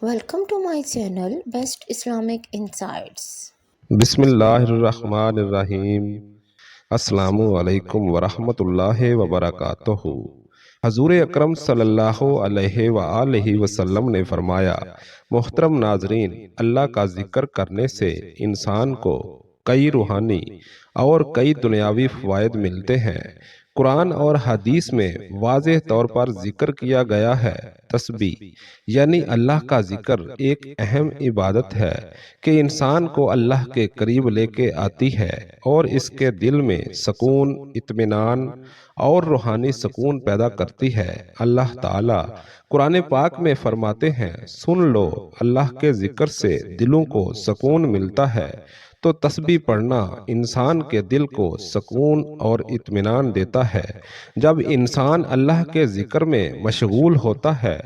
Welcome to my channel Best Islamic Insights. بسم اللہ الرحمن الرحیم۔ السلام علیکم ورحمۃ اللہ وبرکاتہ۔ حضور اکرم صلی اللہ علیہ وآلہ وسلم نے فرمایا، محترم ناظرین، اللہ کا ذکر کرنے سے انسان کو کئی روحانی اور کئی دنیاوی فوائد ملتے ہیں۔ قرآن اور حدیث میں واضح طور پر ذکر کیا گیا ہے۔ تسبیح یعنی اللہ کا ذکر ایک اہم عبادت ہے کہ انسان کو اللہ کے قریب لے کے آتی ہے اور اس کے دل میں سکون، اطمینان اور روحانی سکون پیدا کرتی ہے۔ اللہ تعالیٰ قرآن پاک میں فرماتے ہیں، سن لو، اللہ کے ذکر سے دلوں کو سکون ملتا ہے۔ تو تسبیح پڑھنا انسان کے دل کو سکون اور اطمینان دیتا ہے۔ جب انسان اللہ کے ذکر میں مشغول ہوتا ہے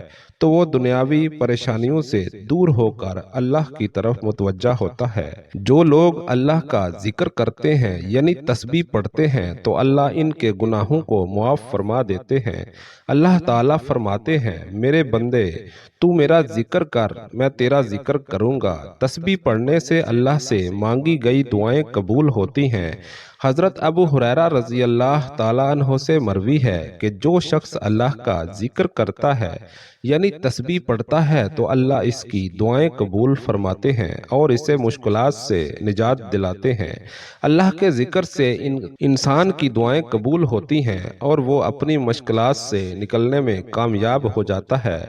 تو وہ دنیاوی پریشانیوں سے دور ہو کر اللہ کی طرف متوجہ ہوتا ہے۔ جو لوگ اللہ کا ذکر کرتے ہیں یعنی تسبیح پڑھتے ہیں تو اللہ ان کے گناہوں کو معاف فرما دیتے ہیں۔ اللہ تعالیٰ فرماتے ہیں، میرے بندے، تو میرا ذکر کر، میں تیرا ذکر کروں گا۔ تسبیح پڑھنے سے اللہ سے مانگی گئی دعائیں قبول ہوتی ہیں۔ حضرت ابو ہریرہ رضی اللہ تعالیٰ عنہ سے مروی ہے کہ جو شخص اللہ کا ذکر کرتا ہے یعنی تسبیح پڑھتا ہے تو اللہ اس کی دعائیں قبول فرماتے ہیں اور اسے مشکلات سے نجات دلاتے ہیں۔ اللہ کے ذکر سے انسان کی دعائیں قبول ہوتی ہیں اور وہ اپنی مشکلات سے نکلنے میں کامیاب ہو جاتا ہے۔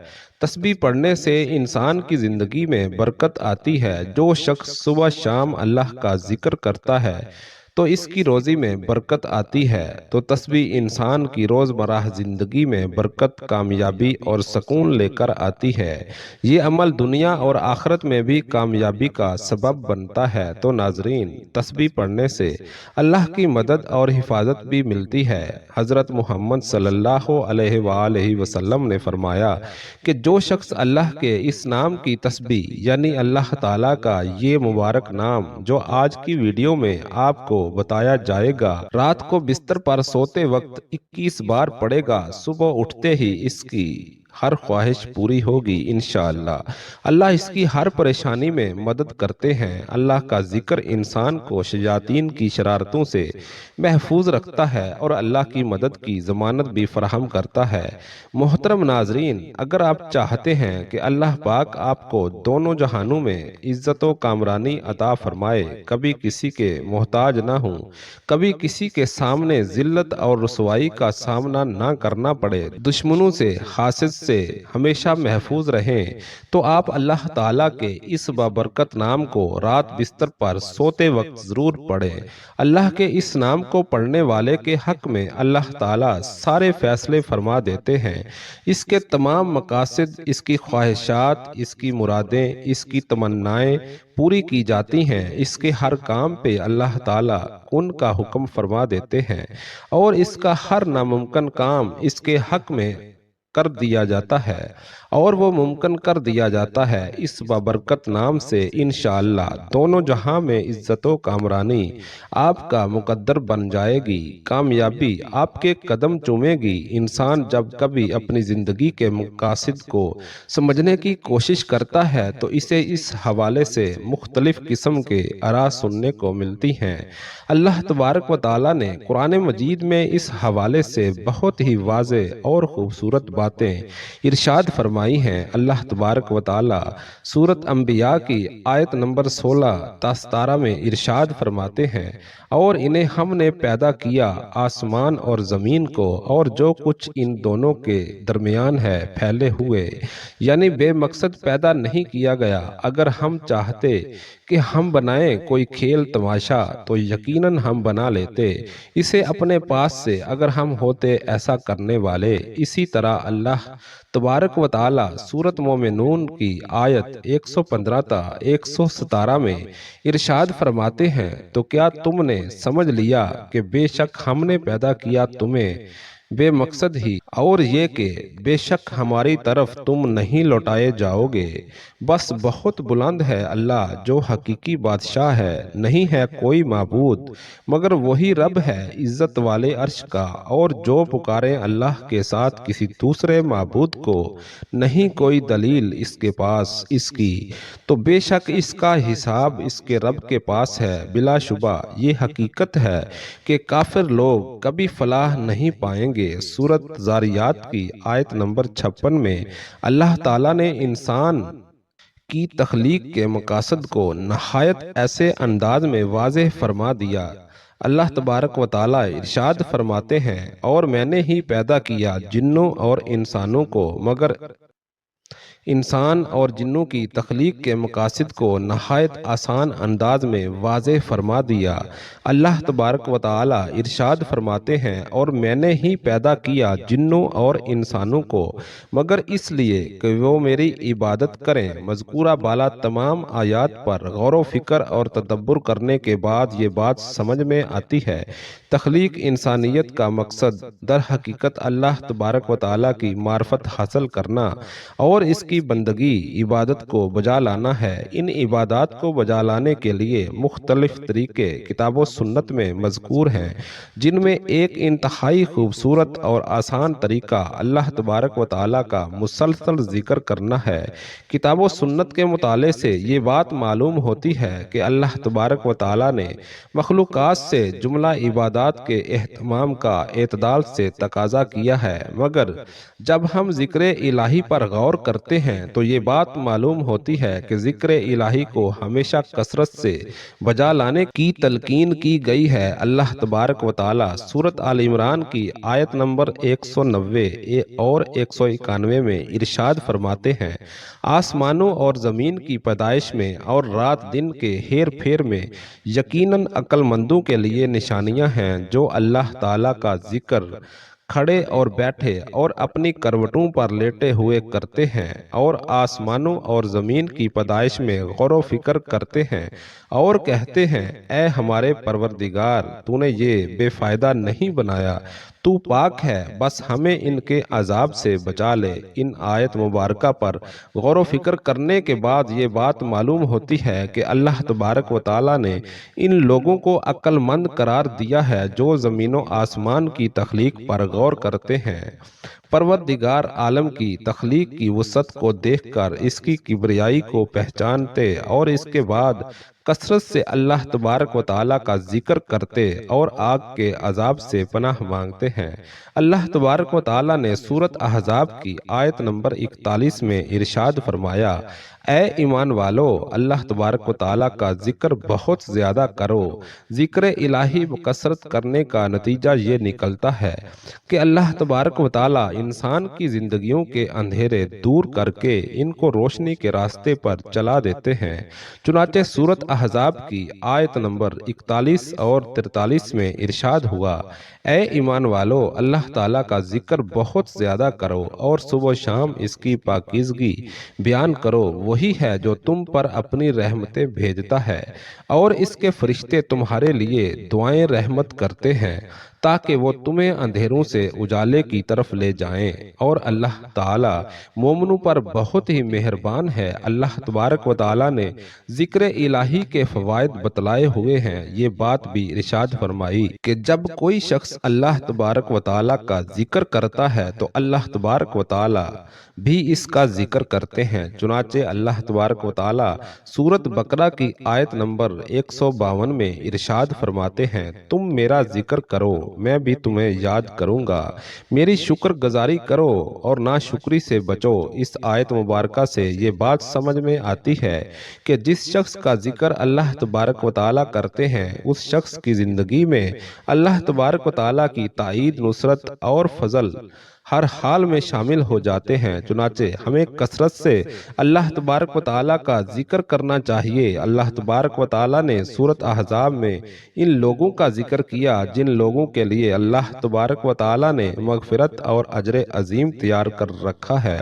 تسبیح پڑھنے سے انسان کی زندگی میں برکت آتی ہے۔ جو شخص صبح شام اللہ کا ذکر کرتا ہے تو اس کی روزی میں برکت آتی ہے۔ تو تسبیح انسان کی روزمرہ زندگی میں برکت، کامیابی اور سکون لے کر آتی ہے۔ یہ عمل دنیا اور آخرت میں بھی کامیابی کا سبب بنتا ہے۔ تو ناظرین، تسبیح پڑھنے سے اللہ کی مدد اور حفاظت بھی ملتی ہے۔ حضرت محمد صلی اللہ علیہ وآلہ وسلم نے فرمایا کہ جو شخص اللہ کے اس نام کی تسبیح یعنی اللہ تعالیٰ کا یہ مبارک نام جو آج کی ویڈیو میں آپ کو بتایا جائے گا، رات کو بستر پر سوتے وقت 21 بار پڑھے گا، صبح اٹھتے ہی اس کی ہر خواہش پوری ہوگی انشاءاللہ۔ اللہ اس کی ہر پریشانی میں مدد کرتے ہیں۔ اللہ کا ذکر انسان کو شیاطین کی شرارتوں سے محفوظ رکھتا ہے اور اللہ کی مدد کی ضمانت بھی فراہم کرتا ہے۔ محترم ناظرین، اگر آپ چاہتے ہیں کہ اللہ پاک آپ کو دونوں جہانوں میں عزت و کامرانی عطا فرمائے، کبھی کسی کے محتاج نہ ہوں، کبھی کسی کے سامنے ذلت اور رسوائی کا سامنا نہ کرنا پڑے، دشمنوں سے، حاسد سے ہمیشہ محفوظ رہیں، تو آپ اللہ تعالیٰ کے اس بابرکت نام کو رات بستر پر سوتے وقت ضرور پڑھیں۔ اللہ کے اس نام کو پڑھنے والے کے حق میں اللہ تعالیٰ سارے فیصلے فرما دیتے ہیں۔ اس کے تمام مقاصد، اس کی خواہشات، اس کی مرادیں، اس کی تمنائیں پوری کی جاتی ہیں۔ اس کے ہر کام پہ اللہ تعالیٰ کن کا حکم فرما دیتے ہیں اور اس کا ہر ناممکن کام اس کے حق میں کر دیا جاتا ہے اور وہ ممکن کر دیا جاتا ہے۔ اس بابرکت نام سے انشاءاللہ دونوں جہاں میں عزت و کامرانی آپ کا مقدر بن جائے گی، کامیابی آپ کے قدم چومے گی۔ انسان جب کبھی اپنی زندگی کے مقاصد کو سمجھنے کی کوشش کرتا ہے تو اسے اس حوالے سے مختلف قسم کے آراء سننے کو ملتی ہیں۔ اللہ تبارک و تعالیٰ نے قرآن مجید میں اس حوالے سے بہت ہی واضح اور خوبصورت باتیں ارشاد فرمائی ہیں۔ اللہ تبارک و تعالیٰ سورۃ انبیاء کی آیت نمبر 16 تا 17 میں ارشاد فرماتے ہیں، اور انہیں ہم نے پیدا کیا آسمان اور زمین کو اور جو کچھ ان دونوں کے درمیان ہے پھیلے ہوئے، یعنی بے مقصد پیدا نہیں کیا گیا۔ اگر ہم چاہتے کہ ہم بنائیں کوئی کھیل تماشا تو یقیناً ہم بنا لیتے اسے اپنے پاس سے اگر ہم ہوتے ایسا کرنے والے۔ اسی طرح اللہ تبارک و تعالی سورۃ مومنون کی آیت 115 تا 117 میں ارشاد فرماتے ہیں، تو کیا تم نے سمجھ لیا کہ بے شک ہم نے پیدا کیا تمہیں بے مقصد ہی، اور یہ کہ بے شک ہماری طرف تم نہیں لوٹائے جاؤ گے۔ بس بہت بلند ہے اللہ جو حقیقی بادشاہ ہے، نہیں ہے کوئی معبود مگر وہی رب ہے عزت والے عرش کا، اور جو پکارے اللہ کے ساتھ کسی دوسرے معبود کو، نہیں کوئی دلیل اس کے پاس اس کی، تو بے شک اس کا حساب اس کے رب کے پاس ہے۔ بلا شبہ یہ حقیقت ہے کہ کافر لوگ کبھی فلاح نہیں پائیں گے۔ سورۃ زاریات کی آیت نمبر 56 میں اللہ تعالیٰ نے انسان کی تخلیق کے مقاصد کو نہایت ایسے انداز میں واضح فرما دیا۔ اللہ تبارک و تعالیٰ ارشاد فرماتے ہیں، اور میں نے ہی پیدا کیا جنوں اور انسانوں کو، مگر انسان اور جنوں کی تخلیق کے مقاصد کو نہایت آسان انداز میں واضح فرما دیا۔ اللہ تبارک و تعالیٰ ارشاد فرماتے ہیں، اور میں نے ہی پیدا کیا جنوں اور انسانوں کو مگر اس لیے کہ وہ میری عبادت کریں۔ مذکورہ بالا تمام آیات پر غور و فکر اور تدبر کرنے کے بعد یہ بات سمجھ میں آتی ہے، تخلیق انسانیت کا مقصد در حقیقت اللہ تبارک و تعالیٰ کی معرفت حاصل کرنا اور اس کی بندگی عبادت کو بجا لانا ہے۔ ان عبادات کو بجا لانے کے لیے مختلف طریقے کتاب و سنت میں مذکور ہیں، جن میں ایک انتہائی خوبصورت اور آسان طریقہ اللہ تبارک و تعالیٰ کا مسلسل ذکر کرنا ہے۔ کتاب و سنت کے مطالعے سے یہ بات معلوم ہوتی ہے کہ اللہ تبارک و تعالیٰ نے مخلوقات سے جملہ عبادات کے اہتمام کا اعتدال سے تقاضا کیا ہے، مگر جب ہم ذکر الہی پر غور کرتے ہیں تو یہ بات معلوم ہوتی ہے کہ ذکر الہی کو ہمیشہ کثرت سے بجا لانے کی تلقین کی گئی ہے۔ اللہ تبارک و تعالیٰ سورۃ آل عمران کی آیت نمبر 190 اور 191 میں ارشاد فرماتے ہیں، آسمانوں اور زمین کی پیدائش میں اور رات دن کے ہیر پھیر میں یقیناً عقل مندوں کے لیے نشانیاں ہیں جو اللہ تعالیٰ کا ذکر کھڑے اور بیٹھے اور اپنی کروٹوں پر لیٹے ہوئے کرتے ہیں، اور آسمانوں اور زمین کی پیدائش میں غور و فکر کرتے ہیں اور کہتے ہیں، اے ہمارے پروردگار، تو نے یہ بے فائدہ نہیں بنایا، تو پاک ہے، بس ہمیں ان کے عذاب سے بچا لے۔ ان آیت مبارکہ پر غور و فکر کرنے کے بعد یہ بات معلوم ہوتی ہے کہ اللہ تبارک و تعالیٰ نے ان لوگوں کو عقل مند قرار دیا ہے جو زمین و آسمان کی تخلیق پر غور کرتے ہیں، پروردگار عالم کی تخلیق کی وسعت کو دیکھ کر اس کی کبریائی کو پہچانتے اور اس کے بعد کثرت سے اللہ تبارک و تعالیٰ کا ذکر کرتے اور آگ کے عذاب سے پناہ مانگتے ہیں۔ اللہ تبارک و تعالیٰ نے سورۃ احزاب کی آیت نمبر 41 میں ارشاد فرمایا، اے ایمان والو، اللہ تبارک و تعالیٰ کا ذکر بہت زیادہ کرو۔ ذکر الہی بکثرت کرنے کا نتیجہ یہ نکلتا ہے کہ اللہ تبارک و تعالیٰ انسان کی زندگیوں کے اندھیرے دور کر کے ان کو روشنی کے راستے پر چلا دیتے ہیں۔ چنانچہ سورۃ احزاب کی آیت نمبر 41 اور 43 میں ارشاد ہوا، اے ایمان والو، اللہ تعالیٰ کا ذکر بہت زیادہ کرو اور صبح و شام اس کی پاکیزگی بیان کرو۔ وہی ہے جو تم پر اپنی رحمتیں بھیجتا ہے اور اس کے فرشتے تمہارے لیے دعائیں رحمت کرتے ہیں تاکہ وہ تمہیں اندھیروں سے اجالے کی طرف لے جائیں، اور اللہ تعالیٰ مومنوں پر بہت ہی مہربان ہے۔ اللہ تبارک و تعالیٰ نے ذکر الہی کے فوائد بتلائے ہوئے ہیں۔ یہ بات بھی ارشاد فرمائی کہ جب کوئی شخص اللہ تبارک و تعالیٰ کا ذکر کرتا ہے تو اللہ تبارک و تعالیٰ بھی اس کا ذکر کرتے ہیں۔ چنانچہ اللہ تبارک و تعالیٰ سورۃ بقرہ کی آیت نمبر 152 میں ارشاد فرماتے ہیں، تم میرا ذکر کرو، میں بھی تمہیں یاد کروں گا، میری شکر گزاری کرو اور ناشکری سے بچو۔ اس آیت مبارکہ سے یہ بات سمجھ میں آتی ہے کہ جس شخص کا ذکر اللہ تبارک و تعالیٰ کرتے ہیں اس شخص کی زندگی میں اللہ تبارک و تعالیٰ کی تائید، نصرت اور فضل ہر حال میں شامل ہو جاتے ہیں۔ چنانچہ ہمیں کثرت سے اللہ تبارک و تعالیٰ کا ذکر کرنا چاہیے۔ اللہ تبارک و تعالیٰ نے سورۃ احزاب میں ان لوگوں کا ذکر کیا جن لوگوں کے لیے اللہ تبارک و تعالیٰ نے مغفرت اور اجر عظیم تیار کر رکھا ہے۔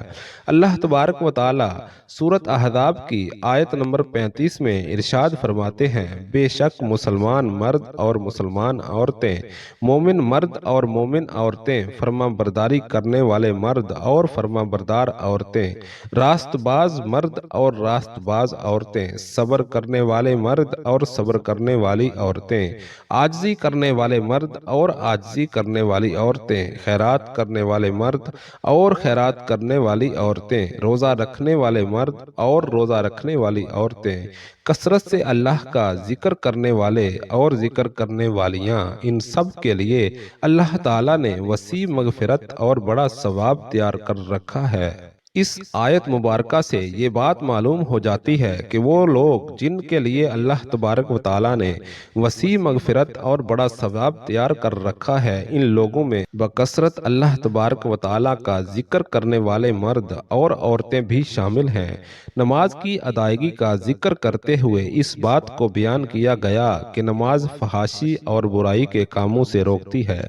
اللہ تبارک و تعالیٰ سورۃ احزاب کی آیت نمبر 35 میں ارشاد فرماتے ہیں، بے شک مسلمان مرد اور مسلمان عورتیں، مومن مرد اور مومن عورتیں، فرما برداری کرنے والے مرد اور فرما بردار عورتیں، راست باز مرد اور راست باز عورتیں، صبر کرنے والے مرد اور صبر کرنے والی عورتیں، عاجزی کرنے والے مرد اور عاجزی کرنے والی عورتیں، خیرات کرنے والے مرد اور خیرات کرنے والی عورتیں، روزہ رکھنے والے مرد اور روزہ رکھنے والی عورتیں، کثرت سے اللہ کا ذکر کرنے والے اور ذکر کرنے والیاں، ان سب کے لیے اللہ تعالیٰ نے وسیع مغفرت اور بڑا ثواب تیار کر رکھا ہے۔ اس آیت مبارکہ سے یہ بات معلوم ہو جاتی ہے کہ وہ لوگ جن کے لیے اللہ تبارک و تعالیٰ نے وسیع مغفرت اور بڑا ثواب تیار کر رکھا ہے، ان لوگوں میں بکثرت اللہ تبارک و تعالیٰ کا ذکر کرنے والے مرد اور عورتیں بھی شامل ہیں۔ نماز کی ادائیگی کا ذکر کرتے ہوئے اس بات کو بیان کیا گیا کہ نماز فحاشی اور برائی کے کاموں سے روکتی ہے۔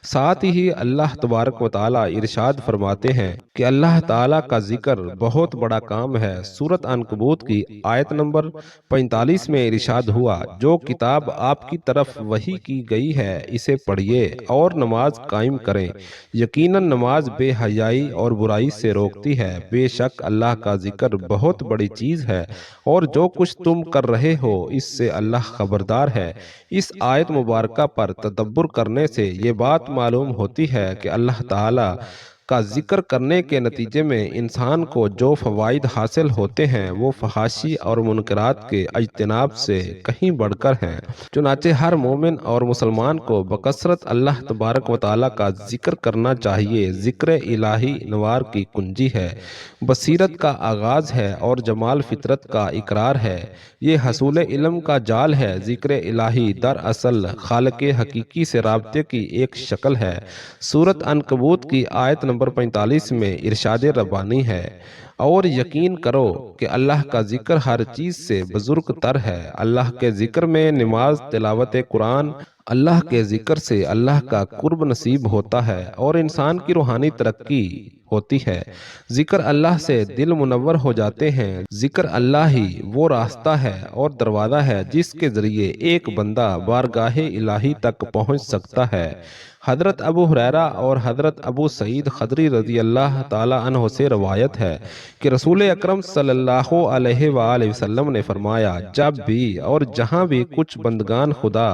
ساتھ ہی اللہ تبارک و تعالیٰ ارشاد فرماتے ہیں کہ اللہ تعالیٰ کا ذکر بہت بڑا کام ہے۔ سورۃ عنکبوت کی آیت نمبر 45 میں ارشاد ہوا، جو کتاب آپ کی طرف وحی کی گئی ہے اسے پڑھیے اور نماز قائم کریں، یقیناً نماز بے حیائی اور برائی سے روکتی ہے، بے شک اللہ کا ذکر بہت بڑی چیز ہے اور جو کچھ تم کر رہے ہو اس سے اللہ خبردار ہے۔ اس آیت مبارکہ پر تدبر کرنے سے یہ بات معلوم ہوتی ہے کہ اللہ تعالیٰ کا ذکر کرنے کے نتیجے میں انسان کو جو فوائد حاصل ہوتے ہیں وہ فحاشی اور منکرات کے اجتناب سے کہیں بڑھ کر ہیں۔ چنانچہ ہر مومن اور مسلمان کو بکثرت اللہ تبارک و تعالیٰ کا ذکر کرنا چاہیے۔ ذکر الہی انوار کی کنجی ہے، بصیرت کا آغاز ہے اور جمال فطرت کا اقرار ہے۔ یہ حصول علم کا جال ہے۔ ذکر الہی دراصل خالق حقیقی سے رابطے کی ایک شکل ہے۔ سورۃ عنکبوت کی آیت نمبر 45 میں ارشاد ربانی ہے، اور یقین کرو کہ اللہ کا ذکر ہر چیز سے بزرگ تر ہے۔ اللہ کے ذکر میں نماز، تلاوت قرآن، اللہ کے ذکر سے اللہ کا قرب نصیب ہوتا ہے اور انسان کی روحانی ترقی ہوتی ہے۔ ذکر اللہ سے دل منور ہو جاتے ہیں۔ ذکر اللہ ہی وہ راستہ ہے اور دروازہ ہے جس کے ذریعے ایک بندہ بارگاہ الہی تک پہنچ سکتا ہے۔ حضرت ابو ہریرہ اور حضرت ابو سعید خدری رضی اللہ تعالی عنہ سے روایت ہے کہ رسول اکرم صلی اللہ علیہ وآلہ وسلم نے فرمایا، جب بھی اور جہاں بھی کچھ بندگان خدا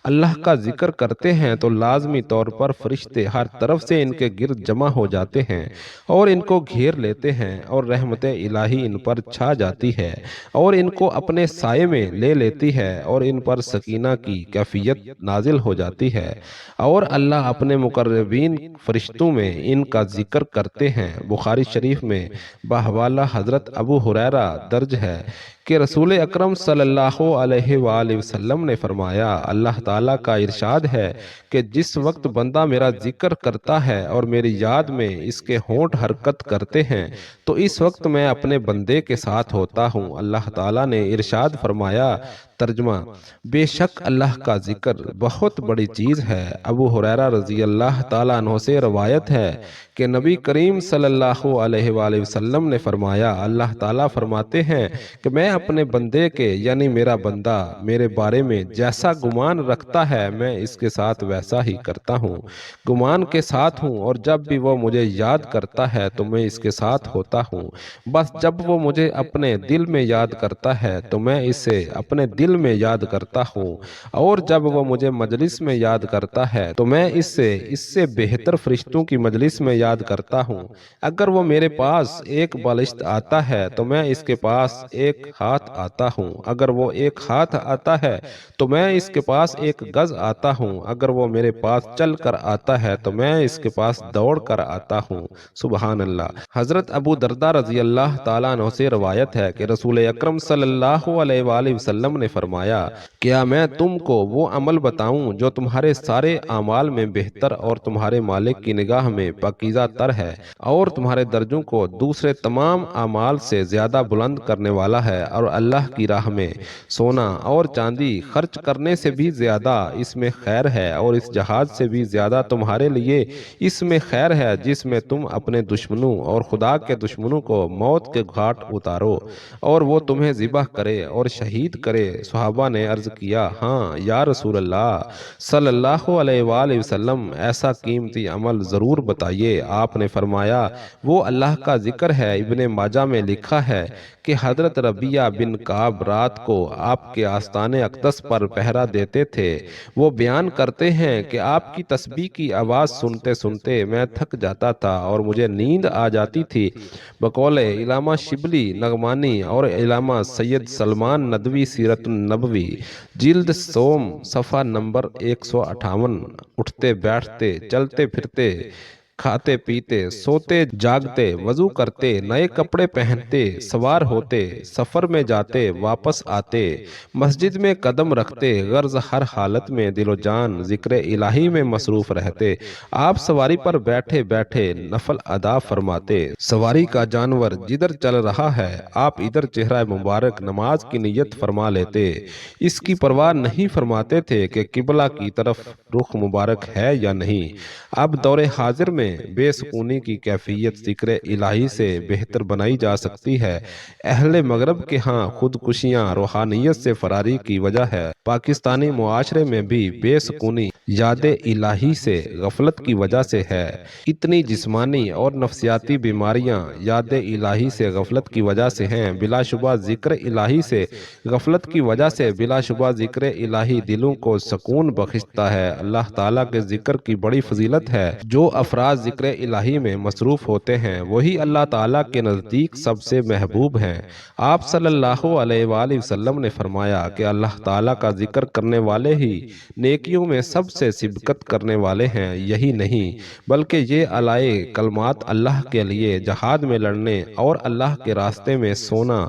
اللہ کا ذکر کرتے ہیں تو لازمی طور پر فرشتے ہر طرف سے ان کے گرد جمع ہو جاتے ہیں اور ان کو گھیر لیتے ہیں اور رحمت الہی ان پر چھا جاتی ہے اور ان کو اپنے سائے میں لے لیتی ہے اور ان پر سکینہ کی کیفیت نازل ہو جاتی ہے اور اللہ اپنے مقربین فرشتوں میں ان کا ذکر کرتے ہیں۔ بخاری شریف میں بحوالہ حضرت ابو ہریرہ درج ہے کہ رسول اکرم صلی اللہ علیہ وآلہ وسلم نے فرمایا، اللہ تعالیٰ کا ارشاد ہے کہ جس وقت بندہ میرا ذکر کرتا ہے اور میری یاد میں اس کے ہونٹ حرکت کرتے ہیں تو اس وقت میں اپنے بندے کے ساتھ ہوتا ہوں۔ اللہ تعالیٰ نے ارشاد فرمایا، ترجمہ، بے شک اللہ کا ذکر بہت بڑی چیز ہے۔ ابو ہریرہ رضی اللہ تعالیٰ عنہ سے روایت ہے کہ نبی کریم صلی اللہ علیہ وآلہ وسلم نے فرمایا، اللہ تعالیٰ فرماتے ہیں کہ میں اپنے بندے کے یعنی میرا بندہ میرے بارے میں جیسا گمان رکھتا ہے میں اس کے ساتھ ویسا ہی کرتا ہوں، گمان کے ساتھ ہوں، اور جب بھی وہ مجھے یاد کرتا ہے تو میں اس کے ساتھ ہوتا ہوں، بس جب وہ مجھے اپنے دل میں یاد کرتا ہے تو میں اسے اپنے دل میں یاد کرتا ہوں، اور جب وہ مجھے مجلس میں یاد کرتا ہے تو میں اس سے بہتر فرشتوں کی مجلس میں یاد کرتا ہوں۔ اگر وہ میرے پاس ایک بالشت آتا ہے تو میں اس کے پاس ایک ہاتھ آتا ہوں، اگر وہ ایک ہاتھ آتا ہے تو میں اس کے پاس ایک گز آتا ہوں، اگر وہ میرے پاس چل کر آتا ہے تو میں اس کے پاس دوڑ کر آتا ہوں۔ سبحان اللہ۔ حضرت ابو درداء رضی اللہ تعالیٰ عنہ سے روایت ہے کہ رسول اکرم صلی اللہ علیہ وآلہ وسلم نے فرمایا، کیا میں تم کو وہ عمل بتاؤں جو تمہارے سارے اعمال میں بہتر اور تمہارے مالک کی نگاہ میں پاکیزہ تر ہے اور تمہارے درجوں کو دوسرے تمام اعمال سے زیادہ بلند کرنے والا ہے، اور اللہ کی راہ میں سونا اور چاندی خرچ کرنے سے بھی زیادہ اس میں خیر ہے، اور اس جہاد سے بھی زیادہ تمہارے لیے اس میں خیر ہے جس میں تم اپنے دشمنوں اور خدا کے دشمنوں کو موت کے گھاٹ اتارو اور وہ تمہیں ذبح کرے اور شہید کرے۔ صحابہ نے عرض کیا، ہاں یا رسول اللہ صلی اللہ علیہ وآلہ وسلم، ایسا قیمتی عمل ضرور بتائیے۔ آپ نے فرمایا، وہ اللہ کا ذکر ہے۔ ابن ماجہ میں لکھا ہے کہ حضرت ربیعہ بن کعب رات کو آپ کے آستان اقدس پر پہرا دیتے تھے۔ وہ بیان کرتے ہیں کہ آپ کی تسبیح کی آواز سنتے سنتے میں تھک جاتا تھا اور مجھے نیند آ جاتی تھی۔ بقول علامہ شبلی نغمانی اور علامہ سید سلمان ندوی سیرت النبوی، جلد سوم، صفحہ نمبر 158، اٹھتے بیٹھتے، چلتے پھرتے، کھاتے پیتے، سوتے جاگتے، وضو کرتے، نئے کپڑے پہنتے، سوار ہوتے، سفر میں جاتے، واپس آتے، مسجد میں قدم رکھتے، غرض ہر حالت میں دل و جان ذکر الہی میں مصروف رہتے۔ آپ سواری پر بیٹھے بیٹھے نفل ادا فرماتے۔ سواری کا جانور جدھر چل رہا ہے آپ ادھر چہرہ مبارک نماز کی نیت فرما لیتے۔ اس کی پرواہ نہیں فرماتے تھے کہ قبلہ کی طرف رخ مبارک ہے یا نہیں۔ اب دور حاضر میں بے سکونی کی کیفیت ذکر الہی سے بہتر بنائی جا سکتی ہے۔ اہل مغرب کے ہاں خودکشیاں روحانیت سے فراری کی وجہ ہے۔ پاکستانی معاشرے میں بھی بے سکونی یاد الہی سے غفلت کی وجہ سے ہے۔ اتنی جسمانی اور نفسیاتی بیماریاں یاد الہی سے غفلت کی وجہ سے ہیں۔ بلا شبہ ذکر الہی سے غفلت کی وجہ سے بلا شبہ ذکر الہی دلوں کو سکون بخشتا ہے۔ اللہ تعالیٰ کے ذکر کی بڑی فضیلت ہے۔ جو افراد ذکر الہی میں مصروف ہوتے ہیں وہی اللہ تعالیٰ کے نزدیک سب سے محبوب ہیں۔ آپ صلی اللہ علیہ وآلہ وسلم نے فرمایا کہ اللہ تعالیٰ کا ذکر کرنے والے ہی نیکیوں میں سب سے سبقت کرنے والے ہیں۔ یہی نہیں بلکہ یہ اعلی کلمات اللہ کے لیے جہاد میں لڑنے اور اللہ کے راستے میں سونا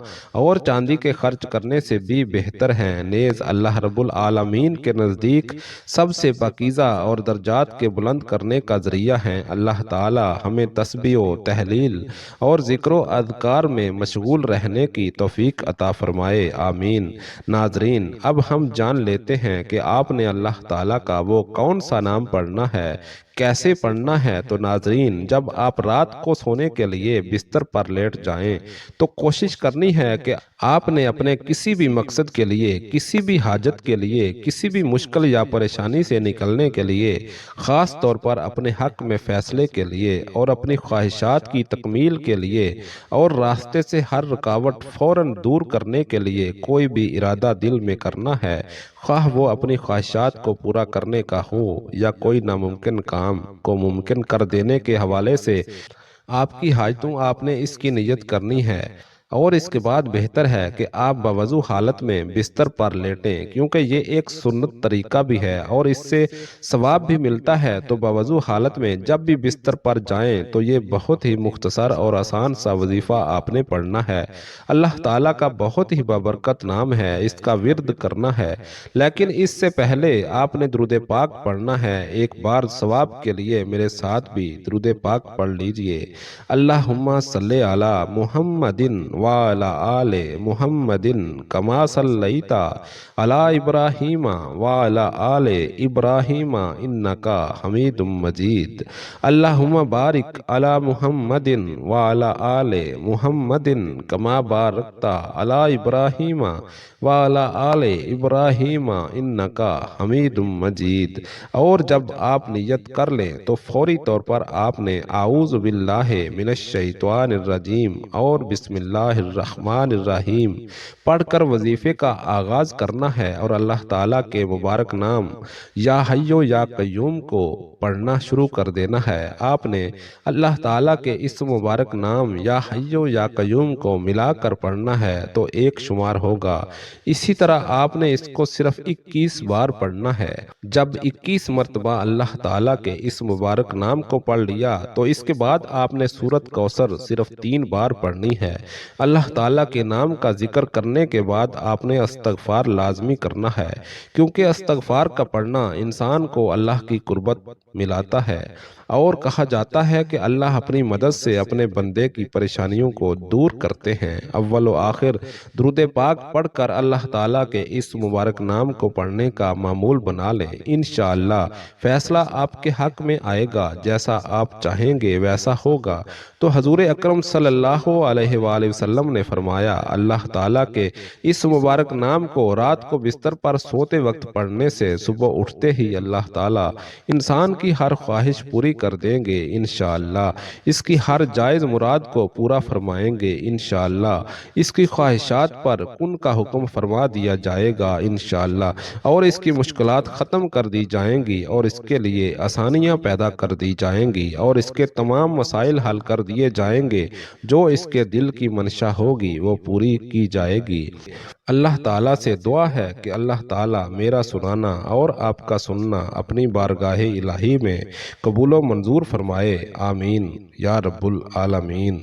اور چاندی کے خرچ کرنے سے بھی بہتر ہیں۔ نیز اللہ رب العالمین کے نزدیک سب سے پاکیزہ اور درجات کے بلند کرنے کا ذریعہ ہیں۔ اللہ تعالی ہمیں تسبیح و تحلیل اور ذکر و اذکار میں مشغول رہنے کی توفیق عطا فرمائے، آمین۔ ناظرین، اب ہم جان لیتے ہیں کہ آپ نے اللہ تعالیٰ کا وہ کون سا نام پڑھنا ہے، کیسے پڑھنا ہے۔ تو ناظرین، جب آپ رات کو سونے کے لیے بستر پر لیٹ جائیں تو کوشش کرنی ہے کہ آپ نے اپنے کسی بھی مقصد کے لیے، کسی بھی حاجت کے لیے، کسی بھی مشکل یا پریشانی سے نکلنے کے لیے، خاص طور پر اپنے حق میں فیصلے کے لیے اور اپنی خواہشات کی تکمیل کے لیے اور راستے سے ہر رکاوٹ فوراً دور کرنے کے لیے کوئی بھی ارادہ دل میں کرنا ہے، خواہ وہ اپنی خواہشات کو پورا کرنے کا ہو یا کوئی ناممکن کام کو ممکن کر دینے کے حوالے سے آپ کی حاجتوں، آپ نے اس کی نیت کرنی ہے۔ اور اس کے بعد بہتر ہے کہ آپ باوضو حالت میں بستر پر لیٹیں، کیونکہ یہ ایک سنت طریقہ بھی ہے اور اس سے ثواب بھی ملتا ہے۔ تو باوضو حالت میں جب بھی بستر پر جائیں تو یہ بہت ہی مختصر اور آسان سا وظیفہ آپ نے پڑھنا ہے۔ اللہ تعالیٰ کا بہت ہی بابرکت نام ہے، اس کا ورد کرنا ہے، لیکن اس سے پہلے آپ نے درود پاک پڑھنا ہے۔ ایک بار ثواب کے لیے میرے ساتھ بھی درود پاک پڑھ لیجئے۔ اللہم صلی علی محمد وعلی آل محمد کما صلیت علی ابراہیم وعلی آل ابراہیم انکا حمید مجید۔ اللہم بارک علی محمد وعلی آل محمد کما بارکت علی ابراہیم وعلی آل ابراہیم انکا حمید مجید۔ اور جب آپ نیت کر لیں تو فوری طور پر آپ نے اعوذ باللہ من الشیطان الرجیم اور بسم اللہ اللہ الرحمن الرحیم پڑھ کر وظیفے کا آغاز کرنا ہے اور اللہ تعالیٰ کے مبارک نام یا حیو یا قیوم کو پڑھنا شروع کر دینا ہے۔ آپ نے اللہ تعالیٰ کے اس مبارک نام یا حیو یا قیوم کو ملا کر پڑھنا ہے تو ایک شمار ہوگا۔ اسی طرح آپ نے اس کو صرف 21 بار پڑھنا ہے۔ جب 21 مرتبہ اللہ تعالیٰ کے اس مبارک نام کو پڑھ لیا تو اس کے بعد آپ نے سورۃ کوثر صرف 3 بار پڑھنی ہے۔ اللہ تعالیٰ کے نام کا ذکر کرنے کے بعد آپ نے استغفار لازمی کرنا ہے، کیونکہ استغفار کا پڑھنا انسان کو اللہ کی قربت ملاتا ہے، اور کہا جاتا ہے کہ اللہ اپنی مدد سے اپنے بندے کی پریشانیوں کو دور کرتے ہیں۔ اول و آخر درود پاک پڑھ کر اللہ تعالیٰ کے اس مبارک نام کو پڑھنے کا معمول بنا لیں۔ انشاءاللہ فیصلہ آپ کے حق میں آئے گا، جیسا آپ چاہیں گے ویسا ہوگا۔ تو حضور اکرم صلی اللہ علیہ وآلہ وسلم نے فرمایا، اللہ تعالیٰ کے اس مبارک نام کو رات کو بستر پر سوتے وقت پڑھنے سے صبح اٹھتے ہی اللہ تعالیٰ انسان کی ہر خواہش پوری کر دیں گے انشاءاللہ۔ اس کی ہر جائز مراد کو پورا فرمائیں گے انشاءاللہ۔ اس کی خواہشات پر کن کا حکم فرما دیا جائے گا انشاءاللہ، اور اس کی مشکلات ختم کر دی جائیں گی اور اس کے لیے آسانیاں پیدا کر دی جائیں گی، اور اس کے تمام مسائل حل کر دیے جائیں گے۔ جو اس کے دل کی منشا ہوگی وہ پوری کی جائے گی۔ اللہ تعالیٰ سے دعا ہے کہ اللہ تعالیٰ میرا سنانا اور آپ کا سننا اپنی بارگاہ الہی میں قبول و منظور فرمائے، آمین یا رب العالمین۔